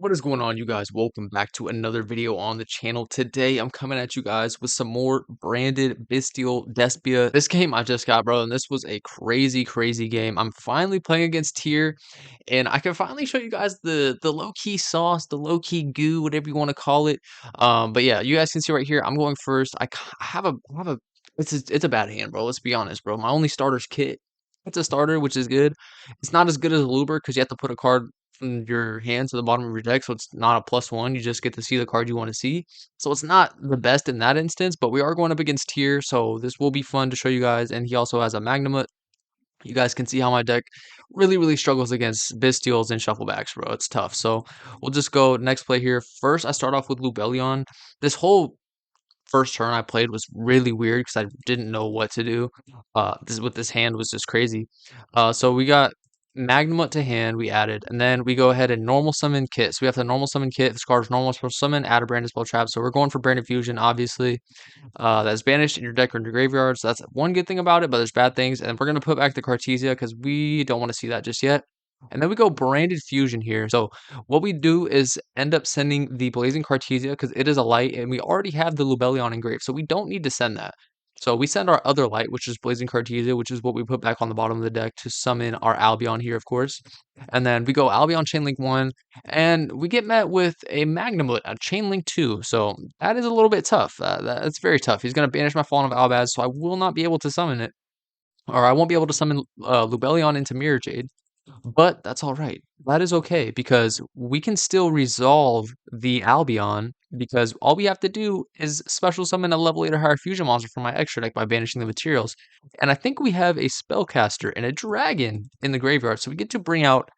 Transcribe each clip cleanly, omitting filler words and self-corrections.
What is going on, you guys? Welcome back to another video on the channel. Today, I'm coming at you guys with some more branded BYSTIAL Despia. This game I just got, bro, and this was a crazy game. I'm finally playing against Tier, and I can finally show you guys the low-key sauce, the low-key goo, whatever you want to call it. But yeah, you guys can see right here, I'm going first. I have a it's a bad hand, bro. Let's be honest, bro. My only starter's Kit. It's a starter, which is good. It's not as good as a Luber because you have to put a card from your hand to the bottom of your deck, so it's not a +1. You just get to see the card you want to see. So it's not the best in that instance, but we are going up against Tier, so this will be fun to show you guys. And he also has a Magnamut. You guys can see how my deck really struggles against Bystials and Shufflebacks, bro. It's tough. So we'll just go next play here. First, I start off with Lubellion. This whole first turn I played was really weird because I didn't know what to do. This with this hand was just crazy. So we got Magnamut to hand, we added, and then we go ahead and normal summon Kit. So we have to normal summon Kit. This card is normal spell summon, add a branded spell trap. So we're going for Branded Fusion, obviously. That's banished in your deck or in your graveyard. So that's one good thing about it, but there's bad things. And we're gonna put back the Cartesia because we don't want to see that just yet. And then we go Branded Fusion here. So what we do is end up sending the Blazing Cartesia because it is a light, and we already have the Lubellion engraved, so we don't need to send that. So we send our other light, which is Blazing Cartesia, which is what we put back on the bottom of the deck to summon our Albion here, of course. And then we go Albion Chainlink 1, and we get met with a Magnamut, a Chainlink 2. So that is a little bit tough. That's very tough. He's going to banish my Fallen of Albaz, so I will not be able to summon it. Or I won't be able to summon Lubellion into Mirror Jade. But that's all right. That is okay because we can still resolve the Albion because all we have to do is special summon a level 8 or higher fusion monster from my extra deck by banishing the materials. And I think we have a spellcaster and a dragon in the graveyard. So we get to bring out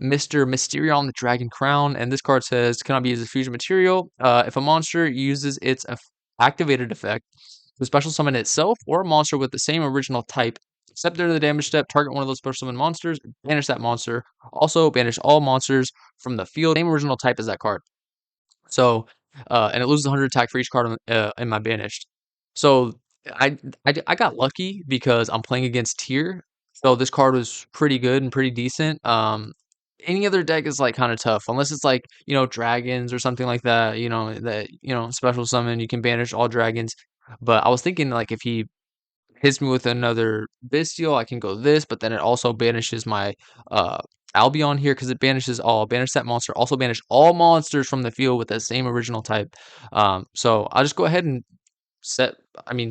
Mr. Mysterion the Dragon Crown. And this card says, cannot be used as fusion material. If a monster uses its activated effect to special summon itself or a monster with the same original type except during the damage step, target one of those special summon monsters, banish that monster. Also, banish all monsters from the field, same original type as that card. So, and it loses 100 attack for each card in my banished. So, I got lucky because I'm playing against Tier. So, this card was pretty good and pretty decent. Any other deck is like kind of tough unless it's like, dragons or something like that, special summon, you can banish all dragons. But I was thinking like if he hits me with another Bystial, I can go this, but then it also banishes my uh, Albion here because it banishes all. Banish that monster. Also banish all monsters from the field with that same original type. So I'll just go ahead and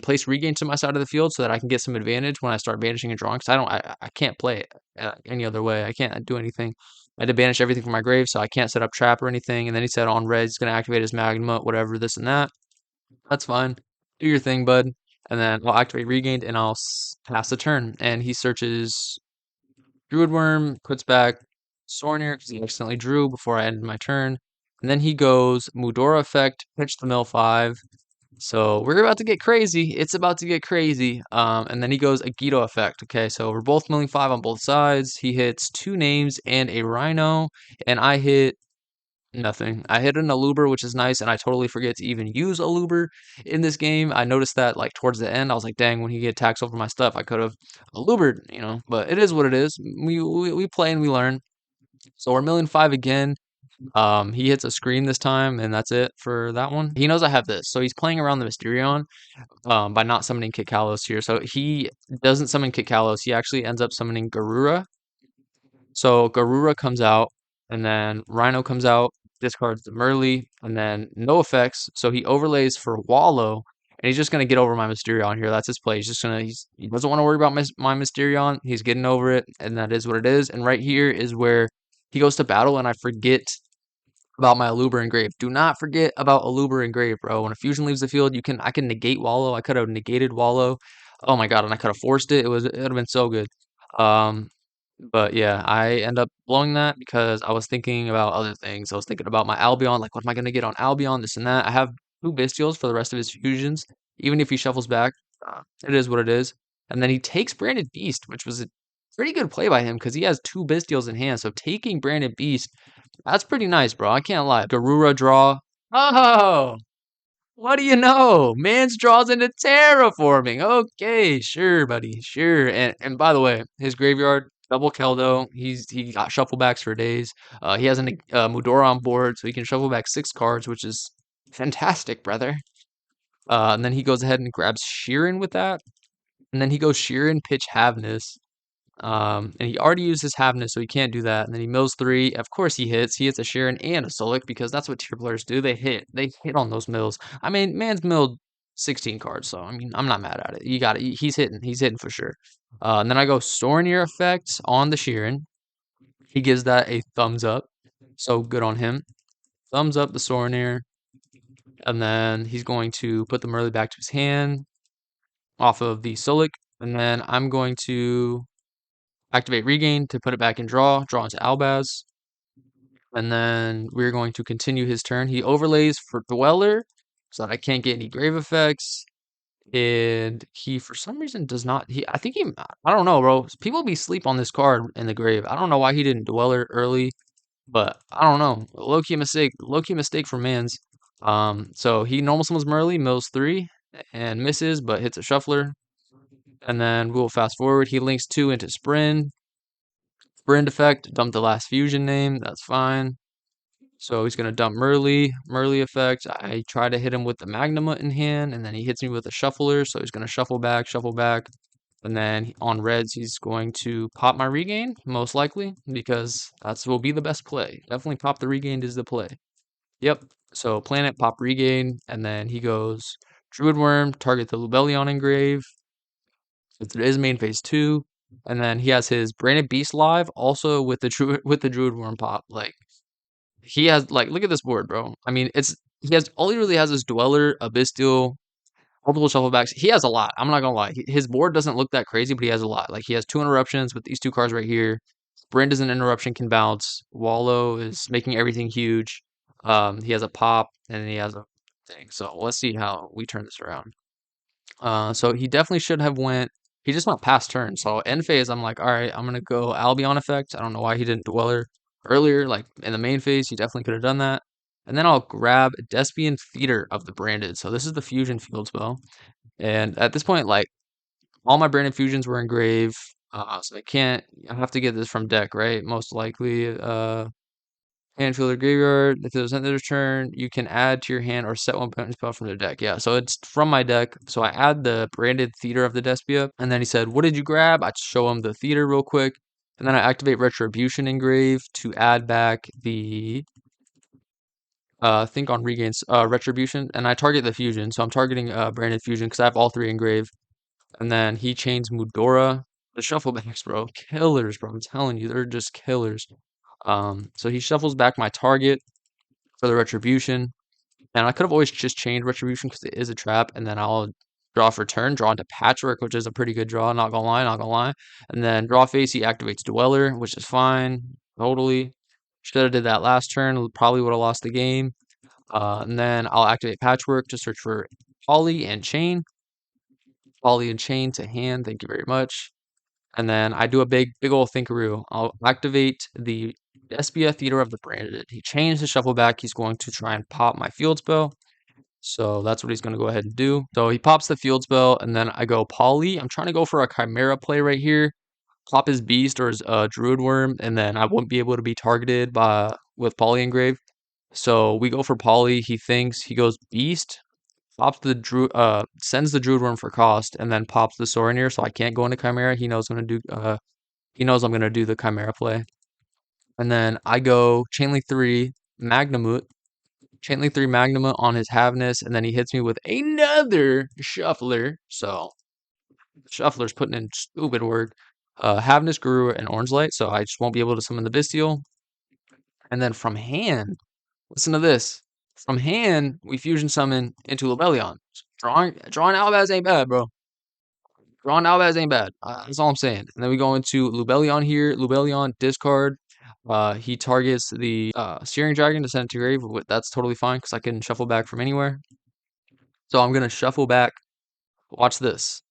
place regain to my side of the field so that I can get some advantage when I start banishing and drawing. Because I can't play it any other way. I can't do anything. I had to banish everything from my grave, so I can't set up trap or anything. And then he said on red, he's going to activate his Magma, whatever, this and that. That's fine. Do your thing, bud. And then I'll activate Regained and I'll pass the turn. And he searches Druid Worm, puts back Sornier because he accidentally drew before I ended my turn. And then he goes Mudora effect, pitch the mill 5. So we're about to get crazy. It's about to get crazy. And then he goes Agito effect. Okay, so we're both milling 5 on both sides. He hits 2 names and a Rhino. And I hit nothing. I hit an Aluber, which is nice, and I totally forget to even use Aluber in this game. I noticed that like towards the end, I was like, dang, when he get attacks over my stuff, I could have Alubered, But it is what it is. We play and we learn. So we're milling 5 again. He hits a screen this time, and that's it for that one. He knows I have this, so he's playing around the Mysterion by not summoning Kit Kalos here. So he doesn't summon Kit Kalos. He actually ends up summoning Garura. So Garura comes out, and then Rhino comes out, discards the Merly, and then no effects. So he overlays for Wallow, and he's just gonna get over my Mysterion here. That's his play. He doesn't want to worry about my Mysterion. He's getting over it, and that is what it is. And right here is where he goes to battle, and I forget about my Aluber Engrave. Do not forget about Aluber Engrave, bro. When a fusion leaves the field, I can negate Wallow. I could have negated Wallow. Oh my god, and I could have forced it. It would have been so good. Um, but yeah, I end up blowing that because I was thinking about other things. I was thinking about my Albion, like what am I gonna get on Albion, this and that. I have 2 Bystials for the rest of his fusions, even if he shuffles back. It is what it is. And then he takes Branded Beast, which was a pretty good play by him because he has 2 Bystials in hand. So taking Branded Beast, that's pretty nice, bro. I can't lie. Garura draw. Oh, what do you know? Man's draws into terraforming. Okay, sure, buddy, sure. And by the way, his graveyard Double Keldo. He got shufflebacks for days. He has an Mudora on board, so he can shuffle back 6 cards, which is fantastic, brother. And then he goes ahead and grabs Sheeran with that. And then he goes Sheeran, pitch Havness. And he already used his Havness, so he can't do that. And then he mills 3. Of course he hits. He hits a Sheeran and a Solik because that's what tier players do. They hit. They hit on those mills. I mean, man's milled 16 cards, so I mean, I'm not mad at it. You got it. He's hitting. He's hitting for sure. And then I go Sornier effect on the Sheeran. He gives that a thumbs up. So good on him. Thumbs up the Sornier. And then he's going to put the Merly back to his hand off of the Solik. And then I'm going to activate Regain to put it back in draw into Albaz. And then we're going to continue his turn. He overlays for Dweller so that I can't get any grave effects. And he, for some reason, does not. I don't know, bro. People be sleep on this card in the grave. I don't know why he didn't Dweller early, but I don't know. Low key mistake. Low key mistake for Mans. So he normal summons Merly, mills 3, and misses, but hits a Shuffler. And then we'll fast forward. He links 2 into Sprint. Sprint effect, dump the last fusion name. That's fine. So he's going to dump Merly. Merly effect. I try to hit him with the Magnamut in hand, and then he hits me with a Shuffler. So he's going to shuffle back. And then on reds, he's going to pop my Regain, most likely, because that will be the best play. Definitely pop the Regain is the play. Yep. So planet, pop Regain, and then he goes Druid Worm, target the Lubellion engrave. It is main phase 2. And then he has his Branded Beast live, also with the Druid Worm pop. Like, he has, like, look at this board, bro. I mean, all he really has is Dweller, Abystial, multiple shufflebacks. He has a lot. I'm not gonna lie. His board doesn't look that crazy, but he has a lot. Like, he has 2 interruptions with these 2 cards right here. Brand is an interruption, can bounce. Wallow is making everything huge. He has a pop, and he has a thing. So let's see how we turn this around. So he definitely should have went. He just went past turn. So end phase, I'm like, all right, I'm gonna go Albion effect. I don't know why he didn't Dweller earlier. Like in the main phase, he definitely could have done that. And then I'll grab Despian Theater of the Branded. So this is the fusion field spell. And at this point, like all my Branded fusions were engraved. So I have to get this from deck, right? Most likely. Handfield or graveyard. If it was end of their turn, you can add to your hand or set one potent spell from their deck. Yeah, so it's from my deck. So I add the Branded Theater of the Despia. And then he said, what did you grab? I show him the theater real quick. And then I activate Retribution Engrave to add back the think on regains Retribution. And I target the fusion. So I'm targeting Branded Fusion because I have all 3 engraved. And then he chains Mudora. The shufflebacks, bro. Killers, bro. I'm telling you, they're just killers. So he shuffles back my target for the Retribution. And I could have always just chained Retribution because it is a trap, and then I'll draw for turn, draw into Patchwork, which is a pretty good draw, not gonna lie. And then draw face, he activates Dweller, which is fine, totally. Should have did that last turn, probably would have lost the game. And then I'll activate Patchwork to search for Polly and Chain. Polly and Chain to hand, thank you very much. And then I do a big old thinkaroo. I'll activate the Despia Theater of the Branded. He changed his shuffle back. He's going to try and pop my field spell. So that's what he's going to go ahead and do. So he pops the field spell, and then I go Poly. I'm trying to go for a Chimera play right here. Pop his Beast or his Druid Worm, and then I won't be able to be targeted with Poly Engrave. So we go for Poly. He thinks he goes Beast, pops the sends the Druid Worm for cost, and then pops the Sorinier, so I can't go into Chimera. He knows I'm gonna do the Chimera play. And then I go Chainlink 3 Magnamut. Chainlink 3 Magnamut on his Havness, and then he hits me with another Shuffler. So Shuffler's putting in stupid work. Havness, GUU, and Orange Light, so I just won't be able to summon the Bystial. And then from hand, listen to this. From hand, we fusion summon into Lubellion. Drawing Albaz ain't bad, bro. Drawing Albaz ain't bad. That's all I'm saying. And then we go into Lubellion here. Lubellion, discard. He targets the Searing Dragon to send it to grave. That's totally fine because I can shuffle back from anywhere. So I'm going to shuffle back. Watch this.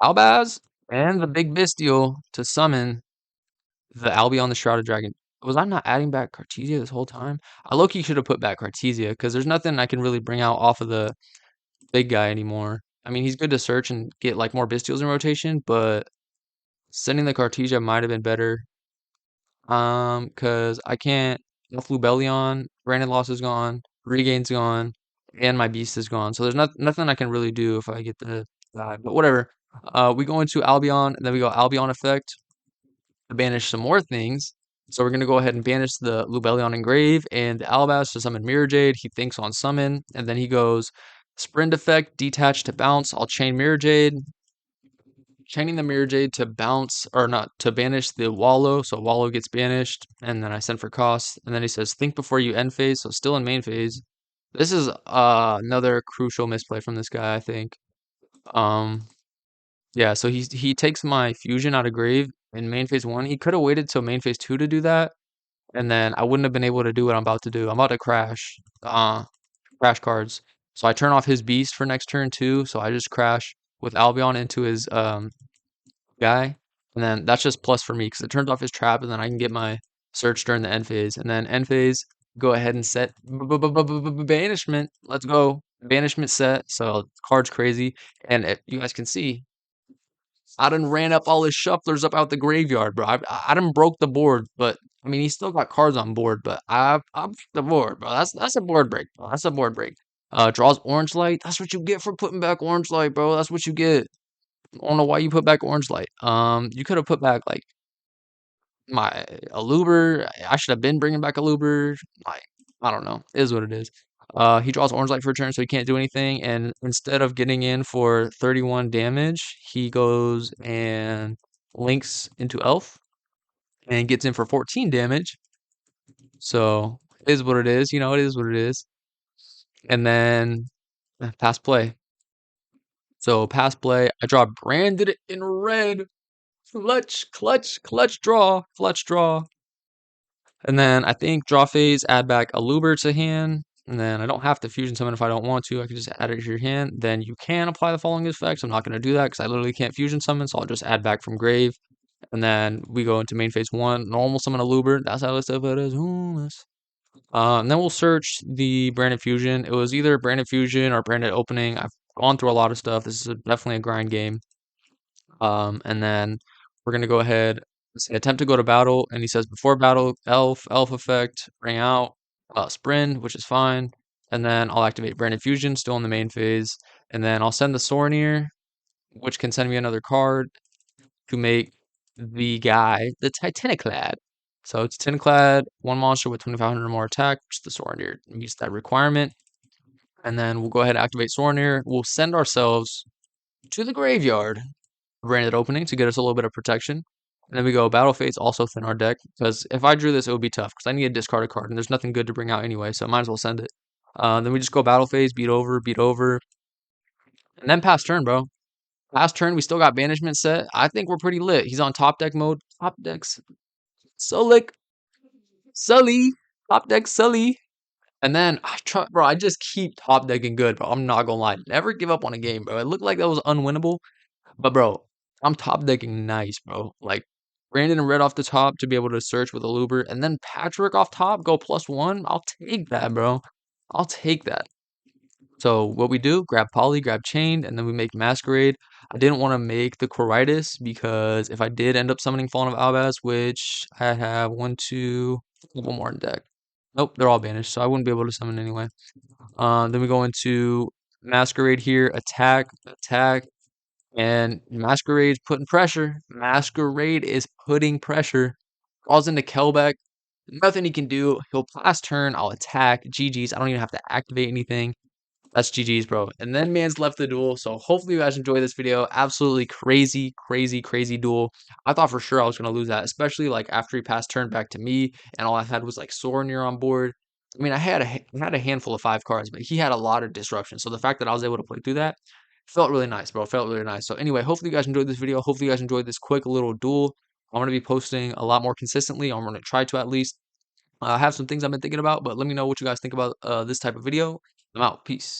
Albaz and the big Bystial to summon the Albion the Shrouded Dragon. Was I not adding back Cartesia this whole time? I low-key should have put back Cartesia because there's nothing I can really bring out off of the big guy anymore. I mean, he's good to search and get like more Bystials in rotation, but sending the Cartesia might have been better. Because I can't. I flew belly on. Branded loss is gone. Regain's gone, and my beast is gone. So there's nothing I can really do if I get the die. But whatever. We go into Albion, and then we go Albion effect to banish some more things. So we're gonna go ahead and banish the Lubellion Engrave and the Alabast to summon Mirror Jade. He thinks on summon, and then he goes Sprint effect, detach to bounce. I'll chain Mirror Jade, chaining the Mirror Jade to bounce or not to banish the Wallow. So Wallow gets banished, and then I send for cost. And then he says think before you end phase. So still in main phase. This is another crucial misplay from this guy, I think. Um, yeah, so he takes my fusion out of grave in main phase one. He could have waited till main phase two to do that, and then I wouldn't have been able to do what I'm about to do. I'm about to crash cards. So I turn off his beast for next turn too. So I just crash with Albion into his guy, and then that's just plus for me because it turns off his trap, and then I can get my search during the end phase, and then end phase go ahead and set banishment. Let's go banishment set. So card's crazy, and you guys can see I done ran up all his shufflers up out the graveyard, bro. I done broke the board, but I mean, he's still got cards on board, but I broke the board, bro. That's a board break, bro. That's a board break. Draws orange light. That's what you get for putting back orange light, bro. That's what you get. I don't know why you put back orange light. You could have put back like my Aluber. I should have been bringing back Aluber. Like I don't know. It is what it is. He draws orange light for a turn, so he can't do anything. And instead of getting in for 31 damage, he goes and links into Elf and gets in for 14 damage. So it is what it is. You know, it is what it is. And then pass play. So pass play. I draw branded in red. Clutch draw, clutch draw. And then I think draw phase, add back a Luber to hand. And then I don't have to fusion summon if I don't want to. I can just add it to your hand. Then you can apply the following effects. I'm not going to do that because I literally can't fusion summon. So I'll just add back from grave. And then we go into main phase one. Normal summon a Luber. That's how this stuff is. And then we'll search the branded fusion. It was either branded fusion or branded opening. I've gone through a lot of stuff. This is definitely a grind game. And then we're gonna go ahead, say attempt to go to battle, and he says before battle, elf effect, bring out Sprint, which is fine. And then I'll activate Branded Fusion, still in the main phase. And then I'll send the Sorinir, which can send me another card to make the guy the Titaniclad. So it's Titaniclad, one monster with 2,500 or more attack, which the Sorinir meets that requirement. And then we'll go ahead and activate Sorinir. We'll send ourselves to the graveyard branded opening to get us a little bit of protection. And then we go Battle Fates, also thin our deck, because if I drew this, it would be tough, because I need to discard a card, and there's nothing good to bring out anyway, so I might as well send it. Then we just go Battle Phase, beat over, and then pass turn, bro. Last turn, we still got Banishment set. I think we're pretty lit. He's on top deck mode. Top decks. Sulick. Sully. Top deck Sully. And then, I try, bro, I just keep top decking good, bro. I'm not gonna lie. Never give up on a game, bro. It looked like that was unwinnable. But bro, I'm top decking nice, bro. Like Brandon and Red off the top to be able to search with a Luber, and then Patrick off top go +1. I'll take that, bro. I'll take that. So what we do, grab Poly, grab Chained, and then we make Masquerade. I didn't want to make the Quiritis because if I did end up summoning Fallen of Albaz, which I have one more in deck. Nope, they're all banished, so I wouldn't be able to summon anyway. Then we go into Masquerade here, attack, and Masquerade's putting pressure. Masquerade is putting pressure. Calls into Kelbeck. Nothing he can do. He'll pass turn. I'll attack. GG's. I don't even have to activate anything. That's GG's, bro. And then man's left the duel. So hopefully you guys enjoy this video. Absolutely crazy duel. I thought for sure I was going to lose that, especially like after he passed turn back to me and all I had was like Sorinir on board. I mean, I had a handful of 5 cards, but he had a lot of disruption. So the fact that I was able to play through that felt really nice, bro. Felt really nice. So anyway, hopefully you guys enjoyed this video. Hopefully you guys enjoyed this quick little duel. I'm going to be posting a lot more consistently. I'm going to try to at least. I have some things I've been thinking about, but let me know what you guys think about this type of video. I'm out. Peace.